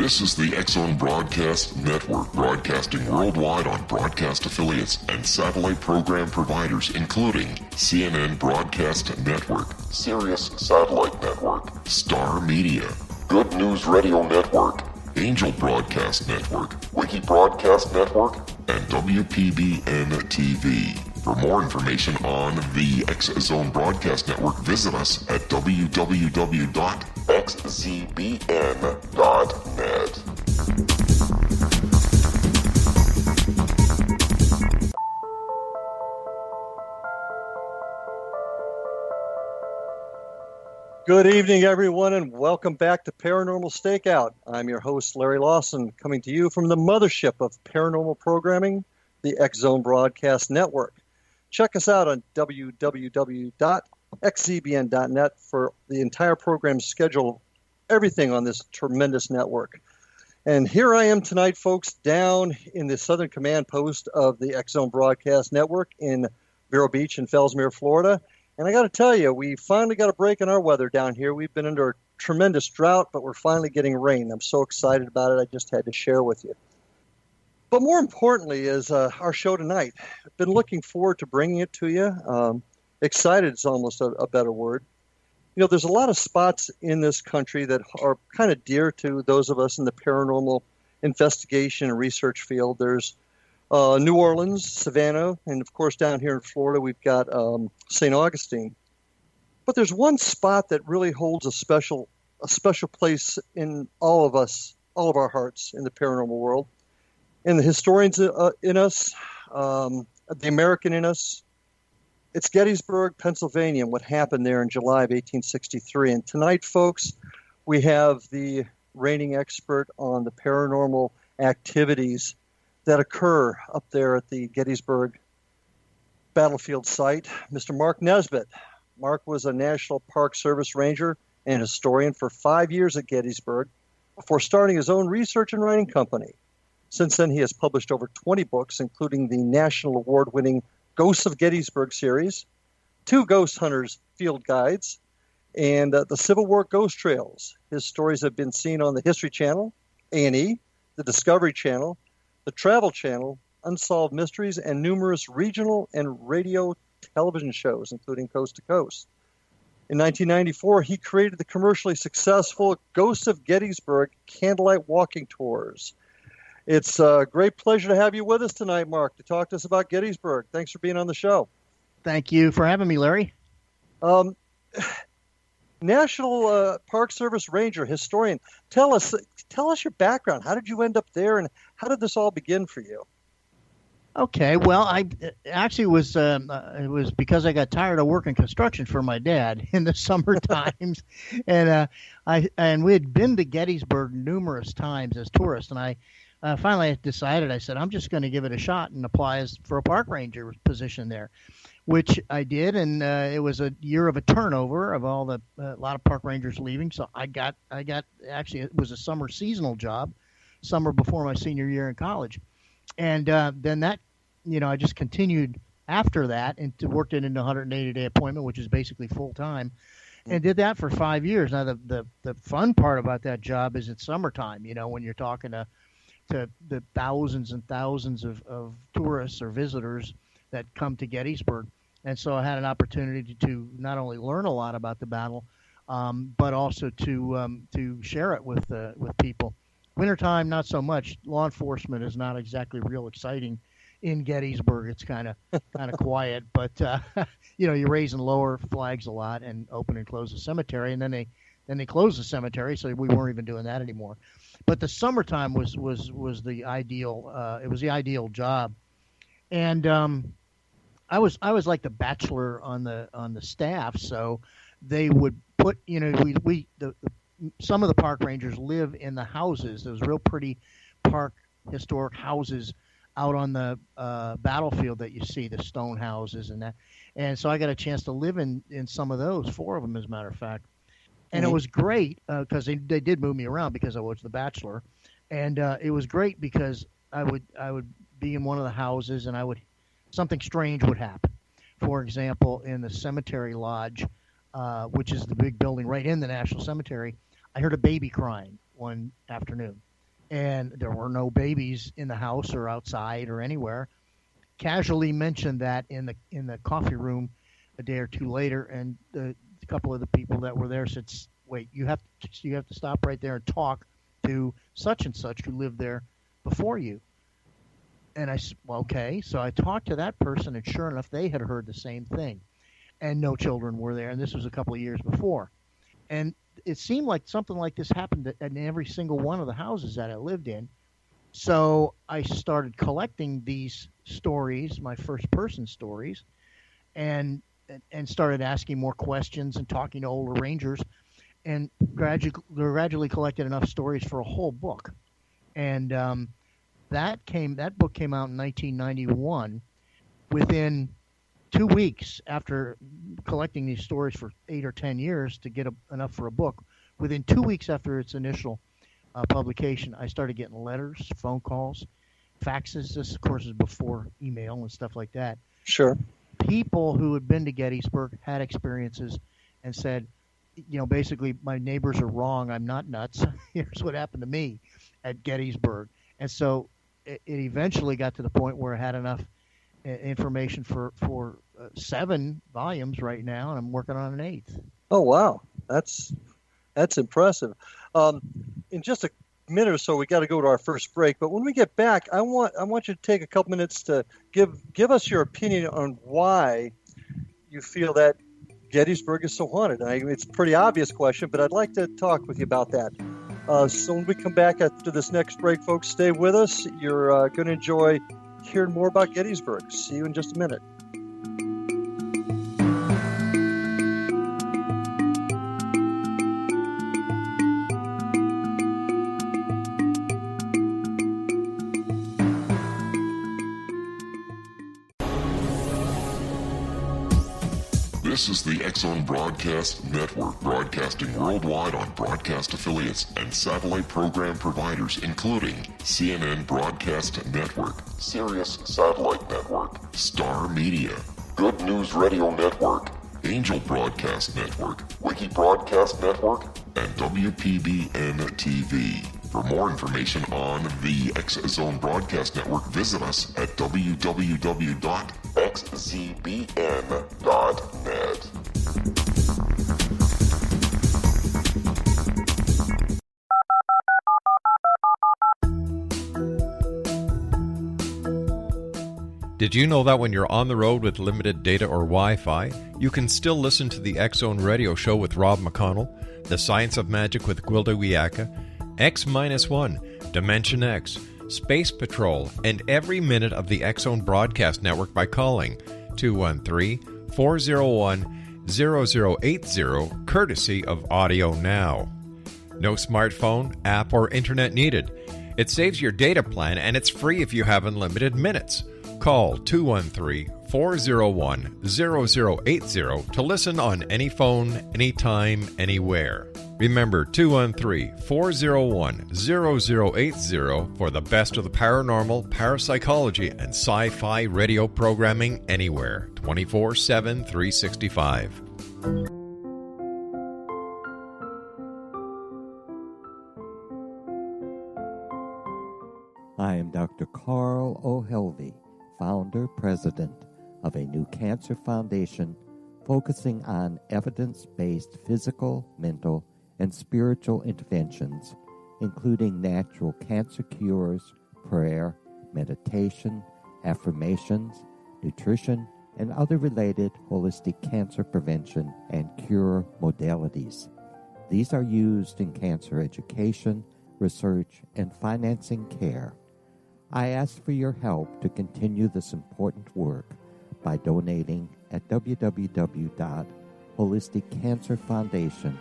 This is the X-Zone Broadcast Network, broadcasting worldwide on broadcast affiliates and satellite program providers, including CNN Broadcast Network, Sirius Satellite Network, Star Media, Good News Radio Network, Angel Broadcast Network, Wiki Broadcast Network, and WPBN TV. For more information on the X-Zone Broadcast Network, visit us at www.xzbn.net. Good evening, everyone, and welcome back to Paranormal StakeOut. I'm your host, Larry Lawson, coming to you from the mothership of paranormal programming, the X-Zone Broadcast Network. Check us out on www.xzbn.net for the entire program schedule, everything on this tremendous network. And here I am tonight, folks, down in the Southern Command Post of the X-Zone Broadcast Network in Vero Beach in Fellsmere, Florida. And I got to tell you, we finally got a break in our weather down here. We've been under a tremendous drought, but we're finally getting rain. I'm so excited about it, I just had to share with you. But more importantly is our show tonight. I've been looking forward to bringing it to you. Excited is almost a better word. You know, there's a lot of spots in this country that are kind of dear to those of us in the paranormal investigation and research field. There's New Orleans, Savannah, and of course down here in Florida we've got St. Augustine. But there's one spot that really holds a special place in all of us, all of our hearts in the paranormal world. And the historians in us, the American in us, it's Gettysburg, Pennsylvania, and what happened there in July of 1863. And tonight, folks, we have the reigning expert on the paranormal activities that occur up there at the Gettysburg battlefield site, Mr. Mark Nesbitt. Mark was a National Park Service ranger and historian for 5 years at Gettysburg before starting his own research and writing company. Since then, he has published over 20 books, including the national award-winning Ghosts of Gettysburg series, 2 Ghost Hunters field guides, and the Civil War Ghost Trails. His stories have been seen on the History Channel, A&E, the Discovery Channel, the Travel Channel, Unsolved Mysteries, and numerous regional and radio television shows, including Coast to Coast. In 1994, he created the commercially successful Ghosts of Gettysburg Candlelight Walking Tours. It's a great pleasure to have you with us tonight, Mark, to talk to us about Gettysburg. Thanks for being on the show. Thank you for having me, Larry. National Park Service ranger, historian. Tell us your background. How did you end up there, and how did this all begin for you? Okay, well, I actually was it was because I got tired of working construction for my dad in the summer times, and we had been to Gettysburg numerous times as tourists, and I finally decided, I said, I'm just going to give it a shot and apply for a park ranger position there, which I did, and it was a year of a turnover of a lot of park rangers leaving, so I got actually, it was a summer seasonal job, summer before my senior year in college, and then that, I just continued after that and worked it into a 180-day appointment, which is basically full-time, and did that for 5 years. Now, the fun part about that job is it's summertime, when you're talking to the thousands and thousands of tourists or visitors that come to Gettysburg. And so I had an opportunity to not only learn a lot about the battle, but also to share it with people. Wintertime, not so much. Law enforcement is not exactly real exciting in Gettysburg. It's kind of quiet, but you're raising lower flags a lot and open and close the cemetery, and then they closed the cemetery, so we weren't even doing that anymore. But the summertime was the ideal. It was the ideal job, and I was like the bachelor on the staff. So they would put some of the park rangers live in the houses. Those real pretty park historic houses out on the battlefield that you see, the stone houses and that. And so I got a chance to live in some of those, 4 of them as a matter of fact. And it was great because they did move me around because I was the bachelor, and it was great because I would be in one of the houses and something strange would happen. For example, in the cemetery lodge, which is the big building right in the National Cemetery, I heard a baby crying one afternoon, and there were no babies in the house or outside or anywhere. Casually mentioned that in the coffee room a day or two later, and a couple of the people that were there said, "Wait, you have to stop right there and talk to such and such who lived there before you." And I said, "Well, okay." So I talked to that person, and sure enough, they had heard the same thing, and no children were there. And this was a couple of years before, and it seemed like something like this happened in every single one of the houses that I lived in. So I started collecting these stories, my first-person stories, and started asking more questions and talking to older rangers, and gradually collected enough stories for a whole book. And that book came out in 1991. Within 2 weeks after collecting these stories for 8 or 10 years to get enough for a book, within 2 weeks after its initial publication, I started getting letters, phone calls, faxes. This, of course, is before email and stuff like that. Sure. People who had been to Gettysburg had experiences and said, basically, my neighbors are wrong. I'm not nuts. Here's what happened to me at Gettysburg. And so it eventually got to the point where I had enough information for 7 volumes right now, and I'm working on an 8th. Oh, wow. That's impressive. In just a minute or so, we got to go to our first break. But when we get back, I want you to take a couple minutes to give us your opinion on why you feel that Gettysburg is so haunted. It's a pretty obvious question, but I'd like to talk with you about that. So when we come back after this next break, folks, stay with us. You're going to enjoy hearing more about Gettysburg. See you in just a minute. This is the X-Zone Broadcast Network, broadcasting worldwide on broadcast affiliates and satellite program providers, including CNN Broadcast Network, Sirius Satellite Network, Star Media, Good News Radio Network, Angel Broadcast Network, Wiki Broadcast Network, and WPBN TV. For more information on the X-Zone Broadcast Network, visit us at www.xzbn.net. Did you know that when you're on the road with limited data or Wi-Fi, you can still listen to the X-Zone Radio Show with Rob McConnell, The Science of Magic with Gwilda Wiyaka, X-1, Dimension X, Space Patrol, and every minute of the X-Zone Broadcast Network by calling 213-401-0080, courtesy of Audio Now. No smartphone, app, or internet needed. It saves your data plan, and it's free if you have unlimited minutes. Call 213-401-0080 to listen on any phone, anytime, anywhere. Remember, 213-401-0080 for the best of the paranormal, parapsychology, and sci-fi radio programming anywhere, 24/7, 365. I am Dr. Carl O'Helvey, founder, president of a new cancer foundation focusing on evidence-based physical, mental, and spiritual interventions, including natural cancer cures, prayer, meditation, affirmations, nutrition, and other related holistic cancer prevention and cure modalities. These are used in cancer education, research, and financing care. I ask for your help to continue this important work by donating at www.holisticcancerfoundation.com.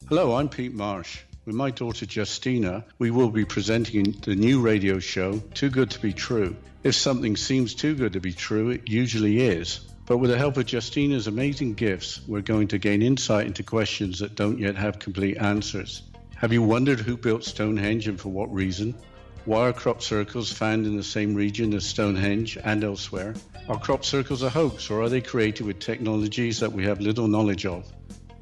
Hello, I'm Pete Marsh. With my daughter Justina, we will be presenting the new radio show, Too Good to Be True. If something seems too good to be true, it usually is. But with the help of Justina's amazing gifts, we're going to gain insight into questions that don't yet have complete answers. Have you wondered who built Stonehenge and for what reason? Why are crop circles found in the same region as Stonehenge and elsewhere? Are crop circles a hoax, or are they created with technologies that we have little knowledge of?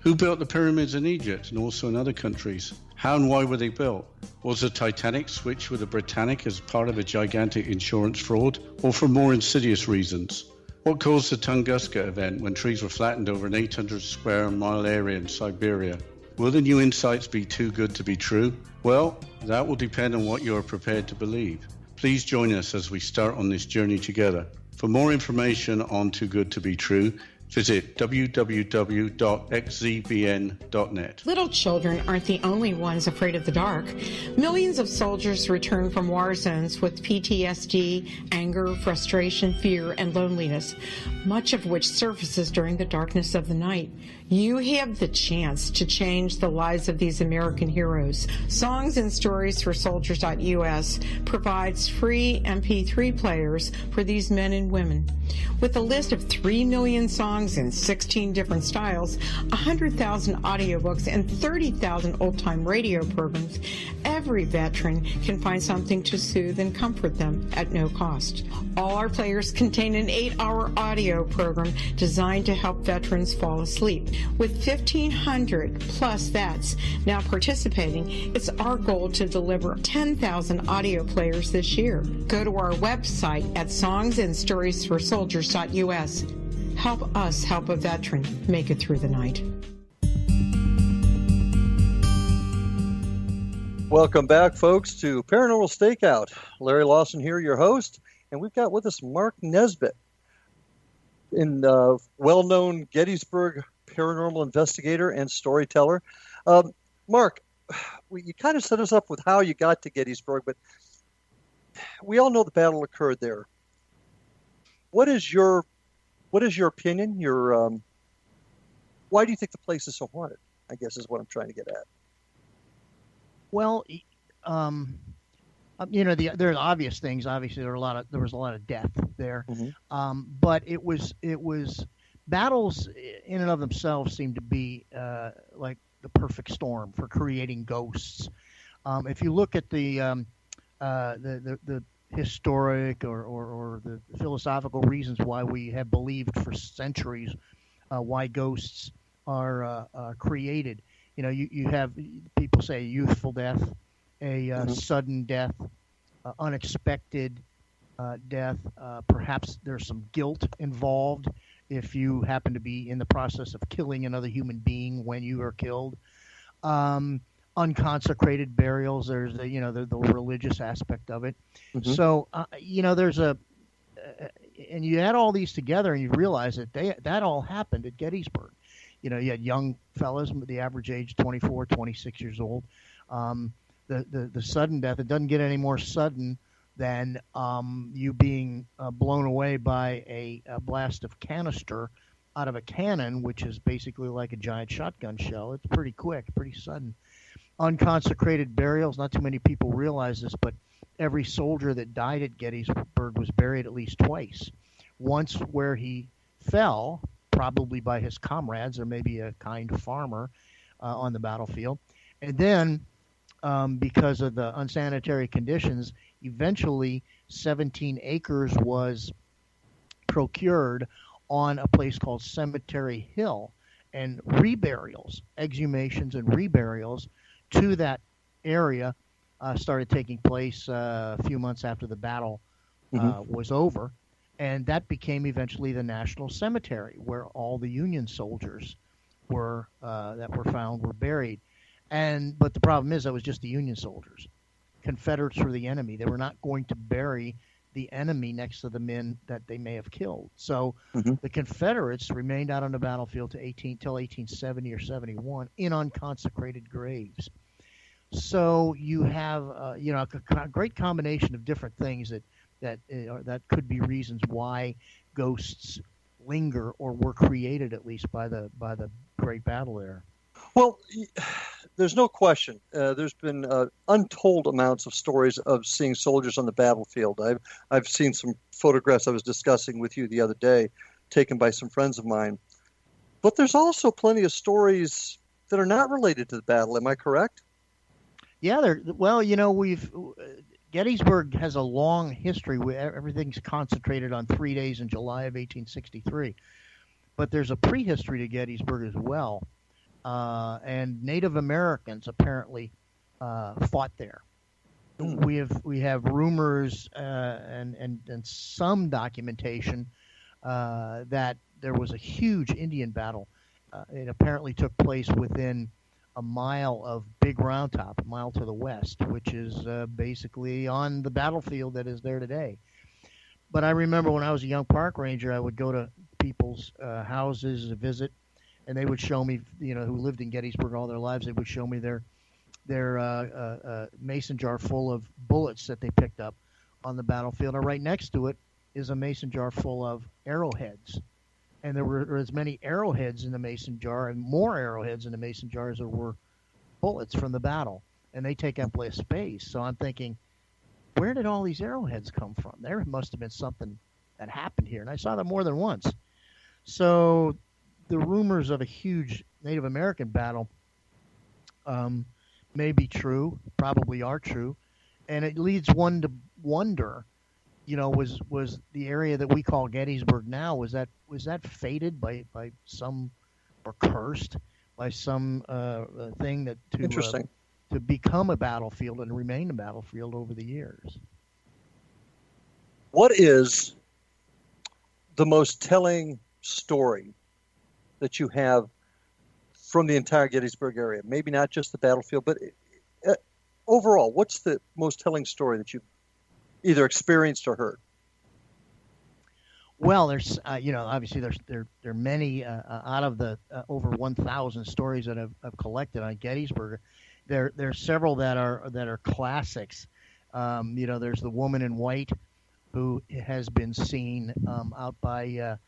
Who built the pyramids in Egypt and also in other countries? How and why were they built? Was the Titanic switched with the Britannic as part of a gigantic insurance fraud, or for more insidious reasons? What caused the Tunguska event when trees were flattened over an 800 square mile area in Siberia? Will the new insights be too good to be true? Well, that will depend on what you are prepared to believe. Please join us as we start on this journey together. For more information on Too Good to Be True, visit www.xzbn.net. Little children aren't the only ones afraid of the dark. Millions of soldiers return from war zones with PTSD, anger, frustration, fear, and loneliness, much of which surfaces during the darkness of the night. You have the chance to change the lives of these American heroes. Songs and Stories for Soldiers.us provides free MP3 players for these men and women. With a list of 3 million songs in 16 different styles, 100,000 audiobooks, and 30,000 old-time radio programs, every veteran can find something to soothe and comfort them at no cost. All our players contain an 8-hour audio program designed to help veterans fall asleep. With 1,500 plus vets now participating, it's our goal to deliver 10,000 audio players this year. Go to our website at songsandstoriesforsoldiers.us. Help us help a veteran make it through the night. Welcome back, folks, to Paranormal StakeOut. Larry Lawson here, your host, and we've got with us Mark Nesbitt, well-known Gettysburg paranormal investigator and storyteller. Mark, you kind of set us up with how you got to Gettysburg, but we all know the battle occurred there. What is your opinion? Why do you think the place is so haunted? I guess is what I'm trying to get at. Well, there are obvious things. Obviously, there was a lot of death there, but it was battles in and of themselves seem to be like the perfect storm for creating ghosts. If you look at the historic or the philosophical reasons why we have believed for centuries why ghosts are created, you have people say a youthful death, a sudden death, unexpected death. Perhaps there's some guilt involved if you happen to be in the process of killing another human being when you are killed. Unconsecrated burials, there's the religious aspect of it. So there's and you add all these together and you realize that all happened at Gettysburg. You had young fellas, the average age 24, 26 years old. The sudden death, it doesn't get any more sudden than you being blown away by a blast of canister out of a cannon, which is basically like a giant shotgun shell. It's pretty quick, pretty sudden. Unconsecrated burials, not too many people realize this, but every soldier that died at Gettysburg was buried at least twice. Once where he fell, probably by his comrades or maybe a kind farmer on the battlefield. And then because of the unsanitary conditions, eventually 17 acres was procured on a place called Cemetery Hill, and reburials, exhumations and reburials to that area started taking place a few months after the battle was over, and that became eventually the National Cemetery, where all the Union soldiers that were found were buried. But the problem is that was just the Union soldiers. Confederates were the enemy. They were not going to bury the enemy next to the men that they may have killed. So the Confederates remained out on the battlefield till 1870 or 71 in unconsecrated graves. So you have a great combination of different things that could be reasons why ghosts linger or were created, at least by the Great Battle there. Well, there's no question. There's been untold amounts of stories of seeing soldiers on the battlefield. I've seen some photographs I was discussing with you the other day, taken by some friends of mine. But there's also plenty of stories that are not related to the battle. Am I correct? Yeah, we've Gettysburg has a long history where everything's concentrated on 3 days in July of 1863. But there's a prehistory to Gettysburg as well. And Native Americans apparently fought there. We have rumors and some documentation that there was a huge Indian battle. It apparently took place within a mile of Big Round Top, a mile to the west, which is basically on the battlefield that is there today. But I remember when I was a young park ranger, I would go to people's houses to visit, and they would show me, who lived in Gettysburg all their lives, they would show me their mason jar full of bullets that they picked up on the battlefield. And right next to it is a mason jar full of arrowheads. And there were as many arrowheads in the mason jar and more arrowheads in the mason jar as there were bullets from the battle. And they take up less space. So I'm thinking, where did all these arrowheads come from? There must have been something that happened here. And I saw them more than once. So the rumors of a huge Native American battle may be true, probably are true. And it leads one to wonder, was the area that we call Gettysburg now, was that fated by some, or cursed by some thing that to become a battlefield and remain a battlefield over the years? What is the most telling story that you have from the entire Gettysburg area? Maybe not just the battlefield, but overall, what's the most telling story that you've either experienced or heard? Well, there's, obviously there are many out of the over 1,000 stories that I've collected on Gettysburg. There's several that are classics. There's the woman in white who has been seen out by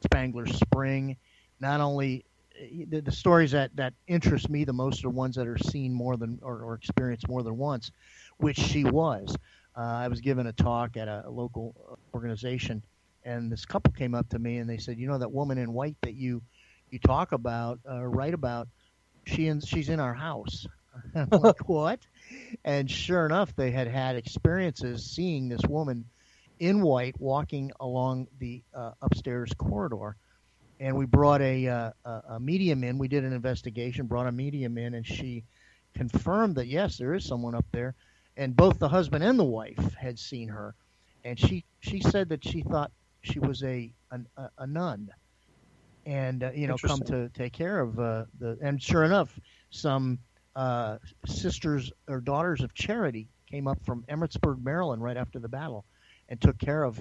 Spangler's Spring. Not only the stories that interest me the most are ones that are seen more than or experienced more than once, which she was. I was given a talk at a local organization, and this couple came up to me and they said, that woman in white that you talk about, write about, she's in our house. I'm like, what? And sure enough, they had experiences seeing this woman in white walking along the upstairs corridor. And we brought a medium in. We did an investigation, brought a medium in, and she confirmed that, yes, there is someone up there. And both the husband and the wife had seen her. And she said that she thought she was a nun and, come to take care of and sure enough, some sisters or daughters of charity came up from Emmitsburg, Maryland, right after the battle and took care of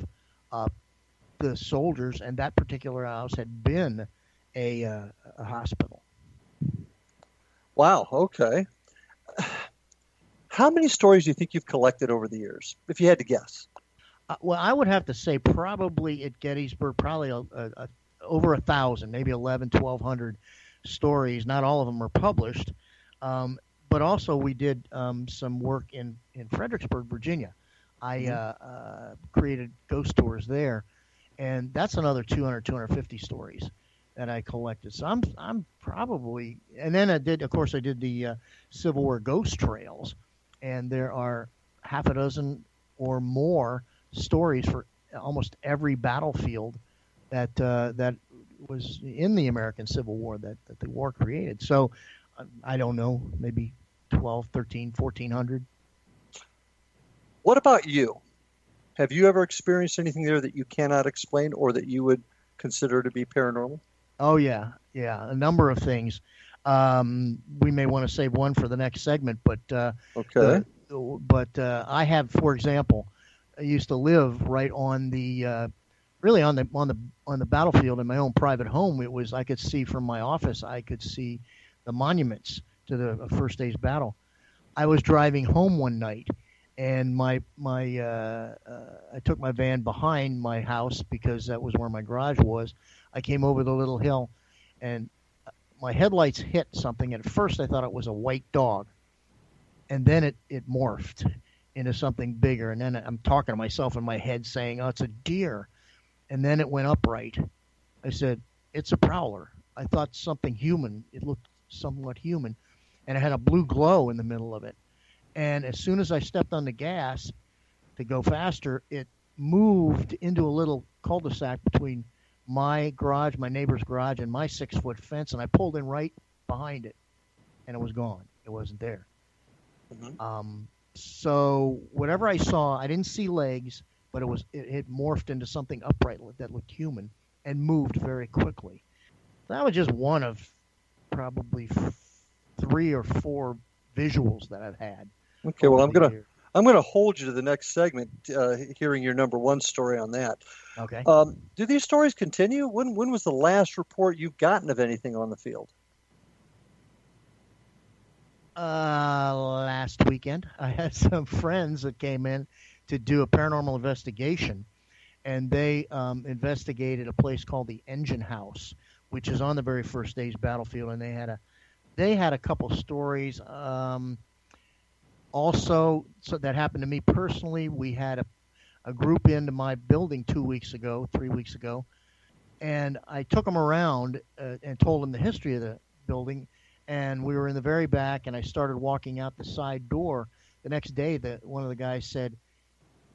the soldiers, and that particular house had been a hospital. Wow, okay. How many stories do you think you've collected over the years, if you had to guess? Well, I would have to say probably at Gettysburg, probably over 1,000, maybe 1,100 stories. Not all of them are published, but also we did some work in Fredericksburg, Virginia. I created ghost tours there, and that's another 250 stories that I collected. So I'm probably, and then I did the Civil War ghost trails, and there are half a dozen or more stories for almost every battlefield that was in the American Civil War that the war created. So I don't know, maybe 12, 13, 1,400. What about you? Have you ever experienced anything there that you cannot explain or that you would consider to be paranormal? Oh, yeah, a number of things. We may want to save one for the next segment, but okay. I have, for example, I used to live right on the really on the battlefield in my own private home. It was, I could see from my office, I could see the monuments to the first day's battle. I was driving home one night, and I took my van behind my house because that was where my garage was. I came over the little hill, and my headlights hit something. And at first, I thought it was a white dog, and then it morphed into something bigger. And then I'm talking to myself in my head saying, "Oh, it's a deer." And then it went upright. I said, "It's a prowler." I thought something human. It looked somewhat human, and it had a blue glow in the middle of it. And as soon as I stepped on the gas to go faster, it moved into a little cul-de-sac between my garage, my neighbor's garage, and my 6-foot fence, and I pulled in right behind it, and it was gone. It wasn't there. Mm-hmm. So whatever I saw, I didn't see legs, but it morphed into something upright that looked human and moved very quickly. That was just one of probably 3 or 4 visuals that I've had. Okay, well, I'm gonna hold you to the next segment, hearing your number 1 story on that. Okay. Do these stories continue? When was the last report you've gotten of anything on the field? Last weekend, I had some friends that came in to do a paranormal investigation, and they investigated a place called the Engine House, which is on the very first day's battlefield, and they had a couple stories. Also, so that happened to me personally. We had a group into my building 3 weeks ago, and I took them around and told them the history of the building. And we were in the very back, and I started walking out the side door. The next day, one of the guys said,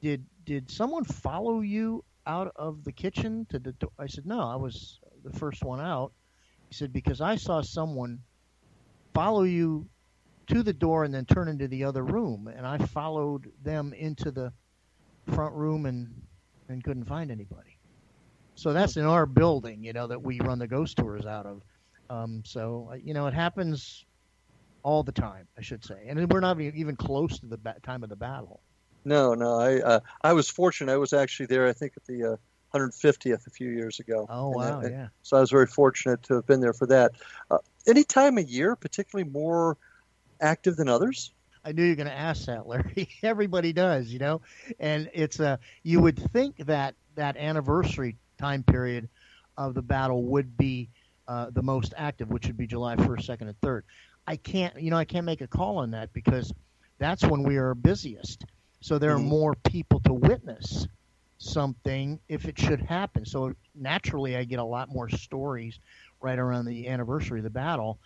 "Did someone follow you out of the kitchen to the door?" I said, "No, I was the first one out." He said, "Because I saw someone follow you to the door and then turn into the other room, and I followed them into the front room and couldn't find anybody." So that's in our building, that we run the ghost tours out of. So it happens all the time, I should say, and we're not even close to the time of the battle. No. I was fortunate. I was actually there, I think, at the 150th a few years ago. Oh, wow, yeah. So I was very fortunate to have been there for that. Any time of year particularly more active than others? I knew you were going to ask that, Larry. Everybody does, and it's you would think that anniversary time period of the battle would be the most active, which would be July 1st, 2nd, and 3rd. I can't make a call on that because that's when we are busiest. So there are more people to witness something if it should happen. So naturally, I get a lot more stories right around the anniversary of the battle.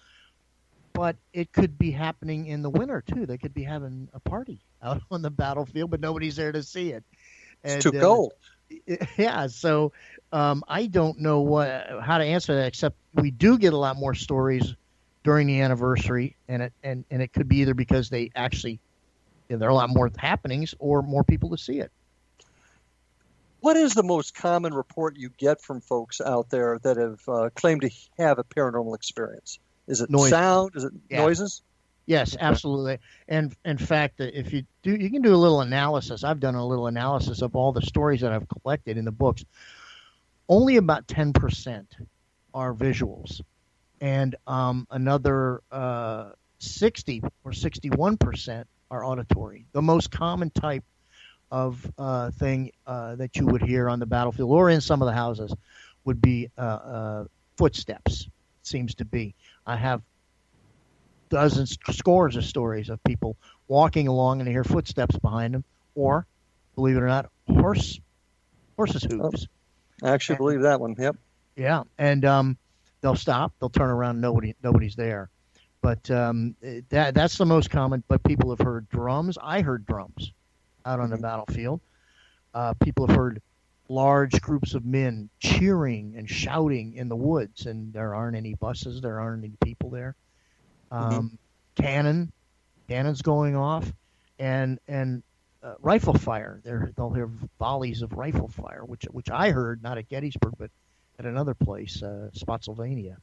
But it could be happening in the winter too. They could be having a party out on the battlefield, but nobody's there to see it. It's too cold. Yeah, so I don't know how to answer that, except we do get a lot more stories during the anniversary, and it could be either because they actually there are a lot more happenings or more people to see it. What is the most common report you get from folks out there that have claimed to have a paranormal experience? Is it sound? Is it noises? Yes, absolutely. And in fact, if you can do a little analysis. I've done a little analysis of all the stories that I've collected in the books. Only about 10% are visuals, and another 60 or 61% are auditory. The most common type of thing that you would hear on the battlefield or in some of the houses would be footsteps. It seems to be. I have scores of stories of people walking along and they hear footsteps behind them, or, believe it or not, horses' hooves. I actually believe that one. Yep. Yeah, and they'll stop, they'll turn around, nobody's there. But that's the most common. But people have heard drums. I heard drums out on the battlefield. People have heard large groups of men cheering and shouting in the woods, and there aren't any buses, there aren't any people there. Cannons going off, and rifle fire. They'll hear volleys of rifle fire, which I heard not at Gettysburg, but at another place, Spotsylvania.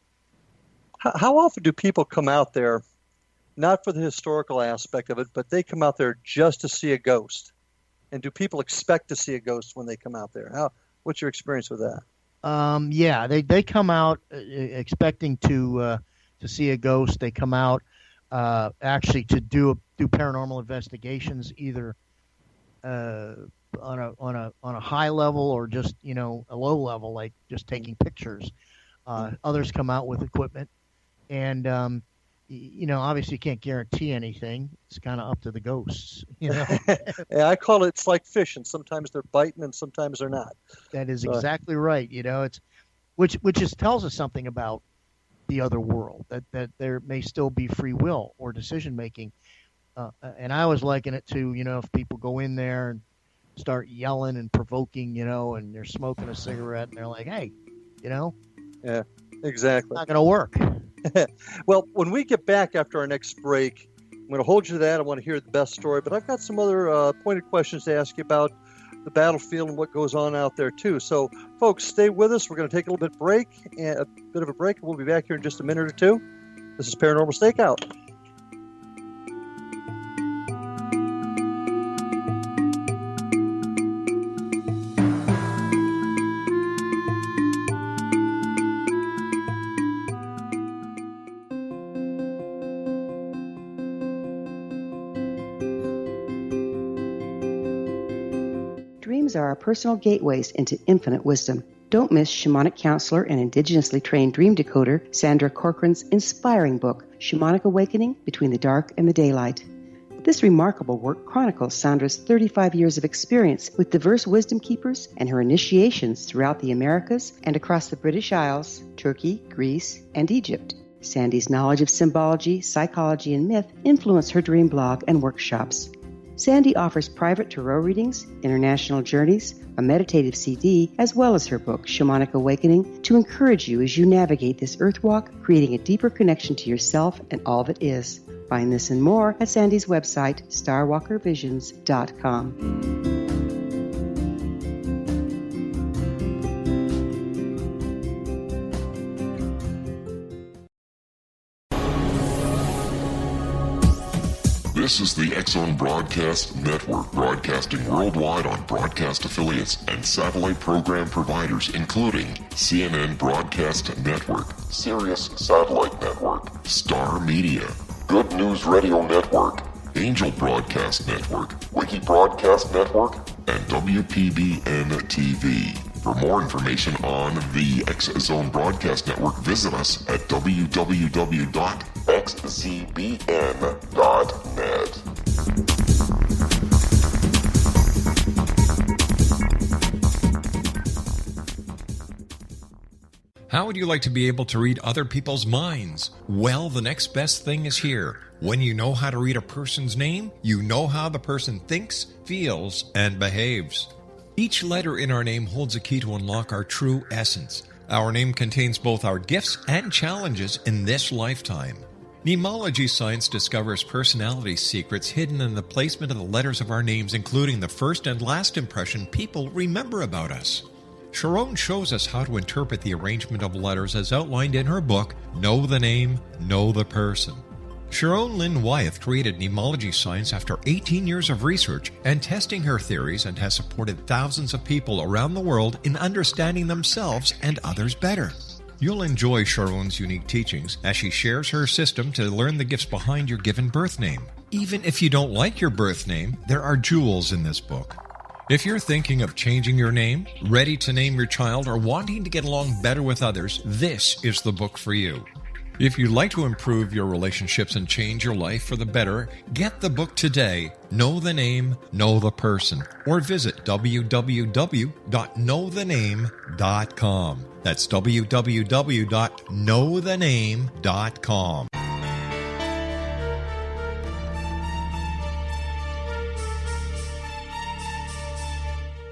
How often do people come out there, not for the historical aspect of it, but they come out there just to see a ghost? And do people expect to see a ghost when they come out there? What's your experience with that? Yeah, they come out expecting to see a ghost. They come out actually to do paranormal investigations, either on a high level or just a low level, like just taking pictures. Others come out with equipment, and obviously you can't guarantee anything. It's kind of up to the ghosts. Yeah, I call it's like fishing. Sometimes they're biting and sometimes they're not. That is exactly right. It's which just tells us something about the other world, that there may still be free will or decision making. And I was liken it to, if people go in there and start yelling and provoking, and they're smoking a cigarette and they're like, hey, Yeah, exactly. not going to work. Well, when we get back after our next break, I'm going to hold you to that. I want to hear the best story, but I've got some other pointed questions to ask you about the battlefield and what goes on out there too. So, folks, stay with us. We're going to take a little bit of a break. We'll be back here in just a minute or two. This is Paranormal Stakeout. Dreams are our personal gateways into infinite wisdom. Don't miss shamanic counselor and indigenously trained dream decoder Sandra Corcoran's inspiring book, Shamanic Awakening Between the Dark and the Daylight. This remarkable work chronicles Sandra's 35 years of experience with diverse wisdom keepers and her initiations throughout the Americas and across the British Isles, Turkey, Greece, and Egypt. Sandy's knowledge of symbology, psychology, and myth influence her dream blog and workshops. Sandy offers private tarot readings, international journeys, a meditative CD, as well as her book, Shamanic Awakening, to encourage you as you navigate this earth walk, creating a deeper connection to yourself and all that is. Find this and more at Sandy's website, starwalkervisions.com. This is the X-Zone Broadcast Network, broadcasting worldwide on broadcast affiliates and satellite program providers, including CNN Broadcast Network, Sirius Satellite Network, Star Media, Good News Radio Network, Angel Broadcast Network, Wiki Broadcast Network, and WPBN TV. For more information on the X-Zone Broadcast Network, visit us at www.xzbn.net. How would you like to be able to read other people's minds? Well, the next best thing is here. When you know how to read a person's name, you know how the person thinks, feels, and behaves. Each letter in our name holds a key to unlock our true essence. Our name contains both our gifts and challenges in this lifetime. Mnemology science discovers personality secrets hidden in the placement of the letters of our names, including the first and last impression people remember about us. Sharon shows us how to interpret the arrangement of letters as outlined in her book, Know the Name, Know the Person. Sharon Lynn Wyeth created mnemology science after 18 years of research and testing her theories, and has supported thousands of people around the world in understanding themselves and others better. You'll enjoy Sharon's unique teachings as she shares her system to learn the gifts behind your given birth name. Even if you don't like your birth name, there are jewels in this book. If you're thinking of changing your name, ready to name your child, or wanting to get along better with others, this is the book for you. If you'd like to improve your relationships and change your life for the better, get the book today, Know the Name, Know the Person, or visit www.knowthename.com. That's www.knowthename.com.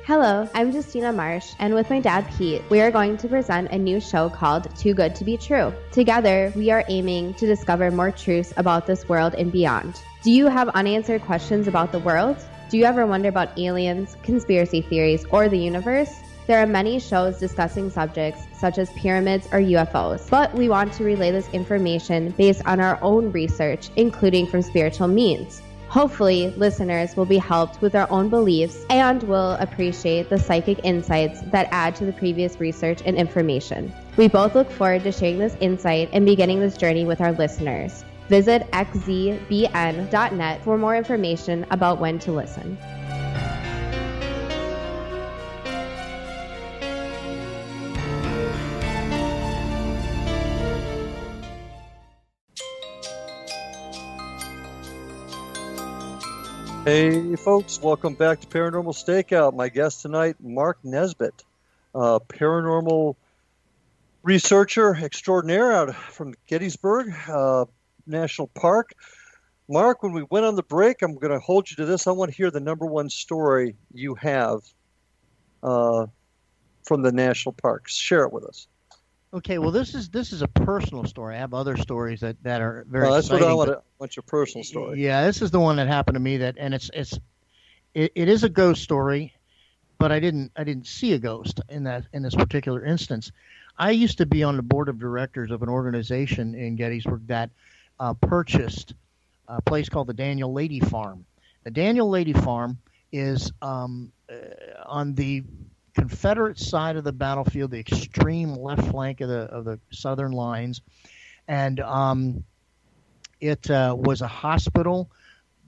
Hello, I'm Justina Marsh, and with my dad Pete, we are going to present a new show called Too Good to Be True. Together, we are aiming to discover more truths about this world and beyond. Do you have unanswered questions about the world? Do you ever wonder about aliens, conspiracy theories, or the universe? There are many shows discussing subjects such as pyramids or UFOs, but we want to relay this information based on our own research, including from spiritual means. Hopefully, listeners will be helped with their own beliefs and will appreciate the psychic insights that add to the previous research and information. We both look forward to sharing this insight and beginning this journey with our listeners. Visit xzbn.net for more information about when to listen. Hey folks, welcome back to Paranormal Stakeout. My guest tonight, Mark Nesbitt, paranormal researcher extraordinaire out from Gettysburg National Park. Mark, when we went on the break, I'm going to hold you to this. I want to hear the number one story you have from the national parks. Share it with us. Okay, well, this is a personal story. I have other stories that are very that's exciting. What I want your personal story. Yeah, this is the one that happened to me. It is a ghost story, but I didn't see a ghost in this particular instance. I used to be on the board of directors of an organization in Gettysburg that purchased a place called the Daniel Lady Farm. The Daniel Lady Farm is on the Confederate side of the battlefield, the extreme left flank of the southern lines, and it was a hospital.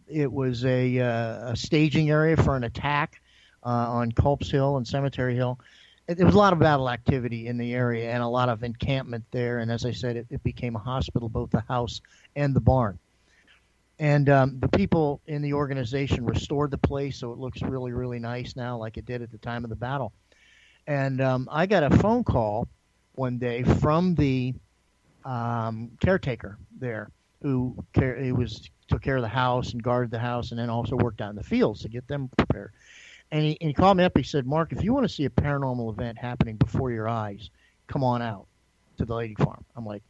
It was a staging area for an attack on Culp's Hill and Cemetery Hill. There was a lot of battle activity in the area and a lot of encampment there. And as I said, it became a hospital, both the house and the barn. And the people in the organization restored the place, so it looks really, really nice now, like it did at the time of the battle. And I got a phone call one day from the caretaker there, who took care of the house and guarded the house, and then also worked out in the fields to get them prepared. And he called me up. He said, "Mark, if you want to see a paranormal event happening before your eyes, come on out to the Lady Farm." I'm like,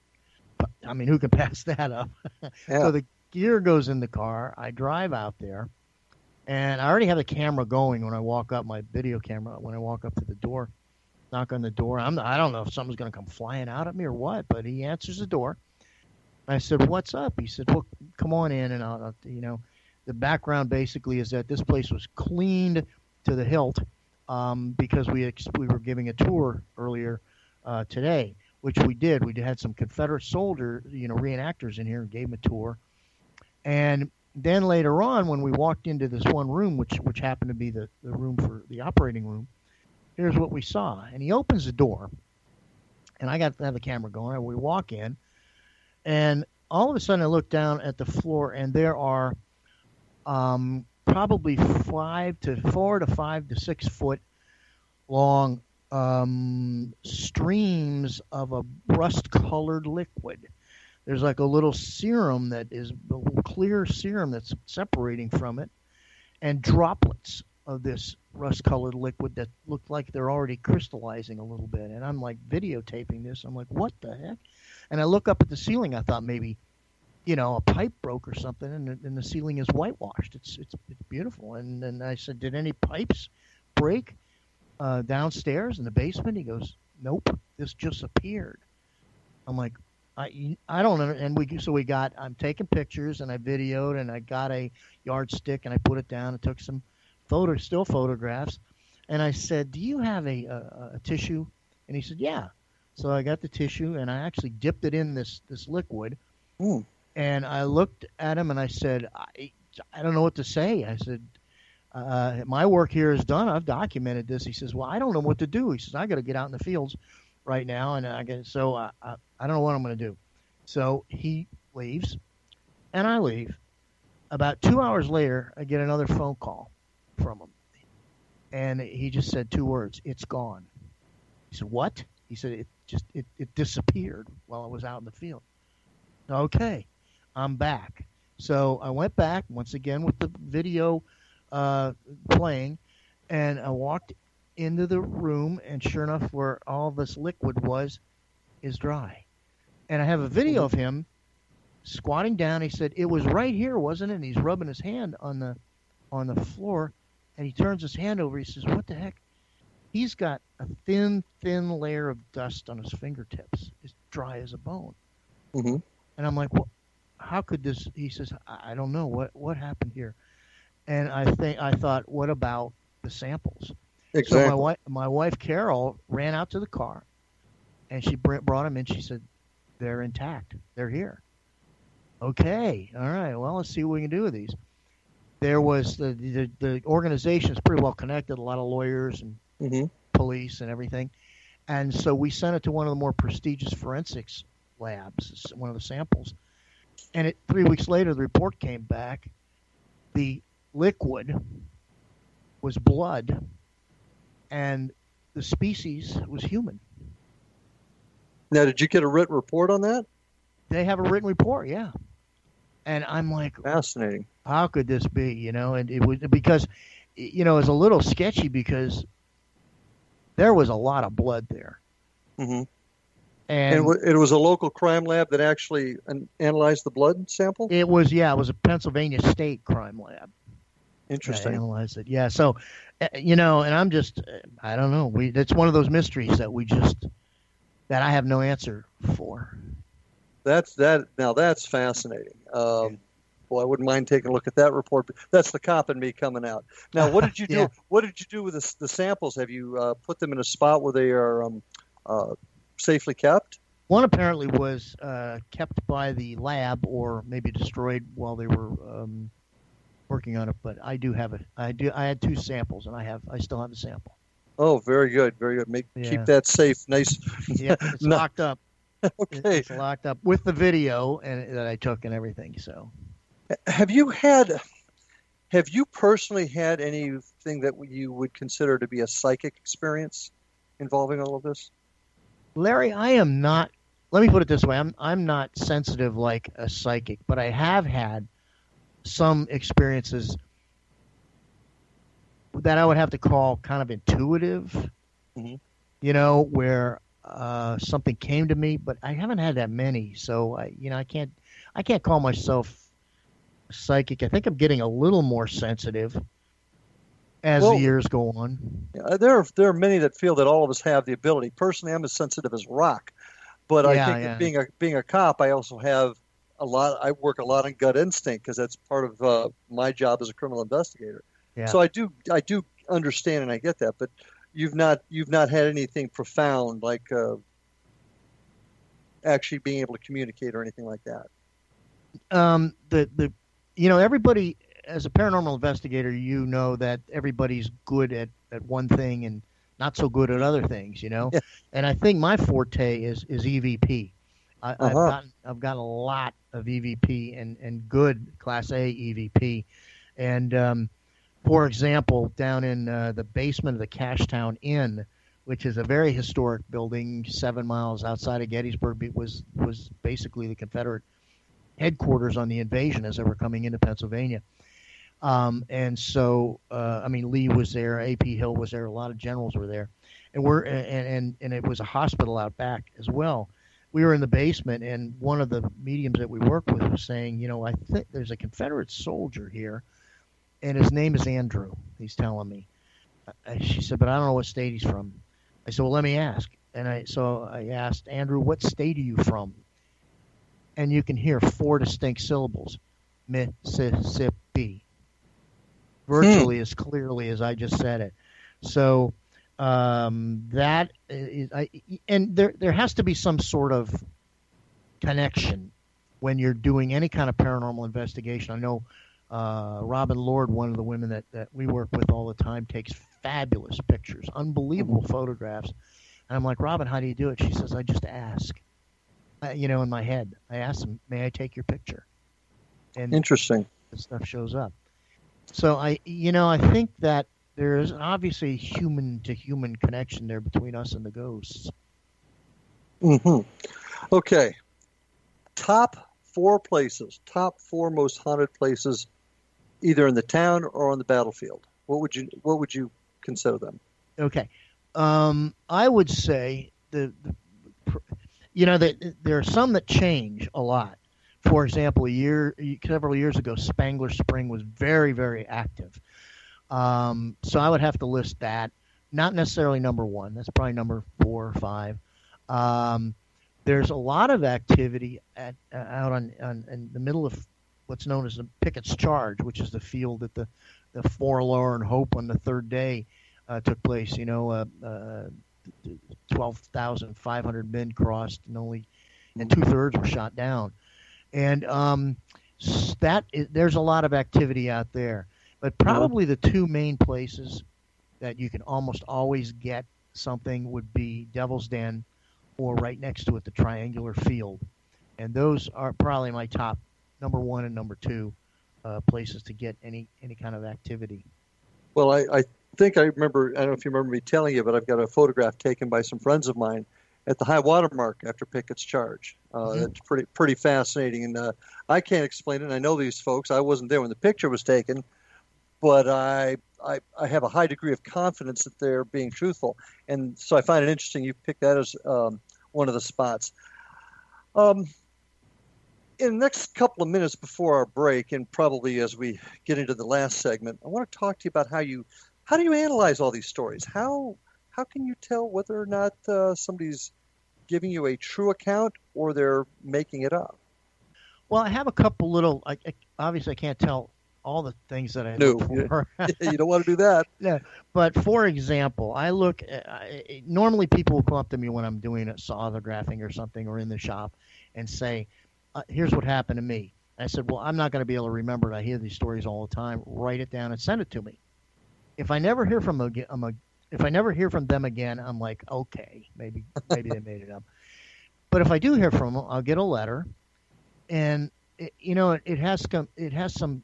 I mean, who can pass that up? Yeah. So the gear goes in the car. I drive out there, and I already have the camera going when I walk up, my video camera, when I walk up to the door, knock on the door. I don't know if something's going to come flying out at me or what, but he answers the door. I said, "What's up?" He said, "Well, come on in." And I'll the background basically is that this place was cleaned to the hilt because we were giving a tour earlier today, which we did. We had some Confederate soldier, reenactors in here and gave them a tour. And then later on, when we walked into this one room, which happened to be the room for the operating room, here's what we saw. And he opens the door, and I got to have the camera going. And we walk in, and all of a sudden I look down at the floor, and there are probably 4 to 5 to 6 foot long streams of a rust-colored liquid. There's like a little serum a clear serum that's separating from it, and droplets of this rust-colored liquid that looked like they're already crystallizing a little bit. And I'm like videotaping this. I'm like, what the heck? And I look up at the ceiling. I thought maybe, a pipe broke or something, and the ceiling is whitewashed. It's beautiful. And I said, "Did any pipes break downstairs in the basement?" He goes, "Nope, this just appeared." I'm like, I don't know. And I'm taking pictures, and I videoed, and I got a yardstick, and I put it down and took some still photographs. And I said, "Do you have a tissue?" And he said, "Yeah." So I got the tissue, and I actually dipped it in this liquid. Ooh. And I looked at him, and I said, I don't know what to say. I said, my work here is done. I've documented this. He says, "Well, I don't know what to do." He says, "I got to get out in the fields right now, and I don't know what I'm going to do." So he leaves, and I leave. About 2 hours later, I get another phone call from him, and he just said 2 words: "It's gone." He said, "What?" He said, it disappeared while I was out in the field." Okay, I'm back. So I went back once again with the video playing, and I walked into the room, and sure enough, where all this liquid is dry. And I have a video of him squatting down. He said, "It was right here, wasn't it?" And he's rubbing his hand on the floor, and he turns his hand over. He says, "What the heck?" He's got a thin layer of dust on his fingertips. It's dry as a bone. Mm-hmm. And I'm like, "Well, how could this?" He says, "I don't know what happened here." And I thought, what about the samples? Exactly. So my wife Carol ran out to the car, and she brought them in. She said, "They're intact. They're here." Okay, all right. Well, let's see what we can do with these. There was the organization is pretty well connected. A lot of lawyers and police and everything, and so we sent it to one of the more prestigious forensics labs, one of the samples. And 3 weeks later, the report came back. The liquid was blood, and the species was human. Now, did you get a written report on that? They have a written report, yeah. And I'm like, fascinating. How could this be? You know, and it was because, you know, it's a little sketchy because there was a lot of blood there. Mm-hmm. And it was a local crime lab that actually analyzed the blood sample? It was a Pennsylvania State crime lab. Interesting. Analyzed it. Yeah. So, you know, and I'm just, I don't know. It's one of those mysteries that that I have no answer for. Now that's fascinating. Well, I wouldn't mind taking a look at that report. But that's the cop in me coming out. Now, what did you do? What did you do with the samples? Have you put them in a spot where they are safely kept? One apparently was kept by the lab, or maybe destroyed while they were working on it. But I had 2 samples, and I still have the sample. Oh, very good, very good. Keep that safe, nice. Yeah, it's locked up. Okay, it's locked up with the video that I took and everything. So, have you personally had anything that you would consider to be a psychic experience involving all of this? Larry, I am not. Let me put it this way: I'm not sensitive like a psychic, but I have had some experiences that I would have to call kind of intuitive. Mm-hmm. You know, where something came to me, but I haven't had that many, so I can't call myself psychic. I think I'm getting a little more sensitive as the years go on. Yeah, there are many that feel that all of us have the ability. Personally, I'm as sensitive as rock, but I think that being a cop, I also have I work a lot on gut instinct because that's part of my job as a criminal investigator. Yeah. So I do understand and I get that, but you've not had anything profound like actually being able to communicate or anything like that. Everybody, as a paranormal investigator, you know that everybody's good at one thing and not so good at other things, you know. Yeah. And I think my forte is EVP. I've gotten a lot of EVP and good Class A EVP, and for example, down in the basement of the Cashtown Inn, which is a very historic building 7 miles outside of Gettysburg, it was basically the Confederate headquarters on the invasion as they were coming into Pennsylvania. And so, Lee was there, A.P. Hill was there, a lot of generals were there, and it was a hospital out back as well. We were in the basement, and one of the mediums that we worked with was saying, you know, I think there's a Confederate soldier here, and his name is Andrew. He's telling me. She said, but I don't know what state he's from. I said, well, let me ask. And I asked, Andrew, what state are you from? And you can hear 4 distinct syllables, Mississippi, virtually as clearly as I just said it. So that is, and there has to be some sort of connection when you're doing any kind of paranormal investigation. I know Robin Lord, one of the women that we work with all the time, takes fabulous pictures, unbelievable photographs. And I'm like, Robin, how do you do it? She says, I just ask. In my head, I asked them, may I take your picture? And interesting. The stuff shows up. So I think that there is obviously a human-to-human connection there between us and the ghosts. Mm-hmm. Okay. Top 4 most haunted places, either in the town or on the battlefield. What would you consider them? Okay. I would say there are some that change a lot. For example, several years ago, Spangler Spring was very, very active. So I would have to list that. Not necessarily number 1. That's probably number 4 or 5. There's a lot of activity out in the middle of what's known as the Pickett's Charge, which is the field that the Forlorn Hope on the 3rd day took place. 12,500 men crossed, and 2/3 were shot down. And there's a lot of activity out there. But probably the 2 main places that you can almost always get something would be Devil's Den, or right next to it, the Triangular Field. And those are probably my top number 1 and number 2 places to get any kind of activity. Well, I think I remember, I don't know if you remember me telling you, but I've got a photograph taken by some friends of mine, at the high water mark after Pickett's charge. That's pretty fascinating, and I can't explain it. And I know these folks. I wasn't there when the picture was taken, but I have a high degree of confidence that they're being truthful, and so I find it interesting you picked that as one of the spots. In the next couple of minutes before our break, and probably as we get into the last segment, I want to talk to you about how do you analyze all these stories? How can you tell whether or not somebody's giving you a true account or they're making it up? Well, I have a couple little. Obviously, I can't tell all the things that I look for. You don't want to do that. Yeah, but for example, I look. Normally, people will come up to me when I'm doing a sonographing or something, or in the shop, and say, "Here's what happened to me." I said, "Well, I'm not going to be able to remember it. I hear these stories all the time. Write it down and send it to me." If I never hear from them again, I'm like, okay, maybe they made it up. But if I do hear from them, I'll get a letter, and it has some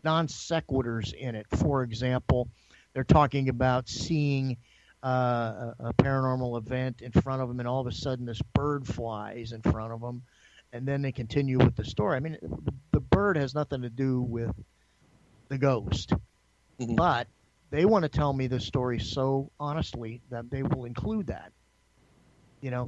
non sequiturs in it. For example, they're talking about seeing a paranormal event in front of them, and all of a sudden this bird flies in front of them, and then they continue with the story. I mean, the bird has nothing to do with the ghost, but they want to tell me the story so honestly that they will include that,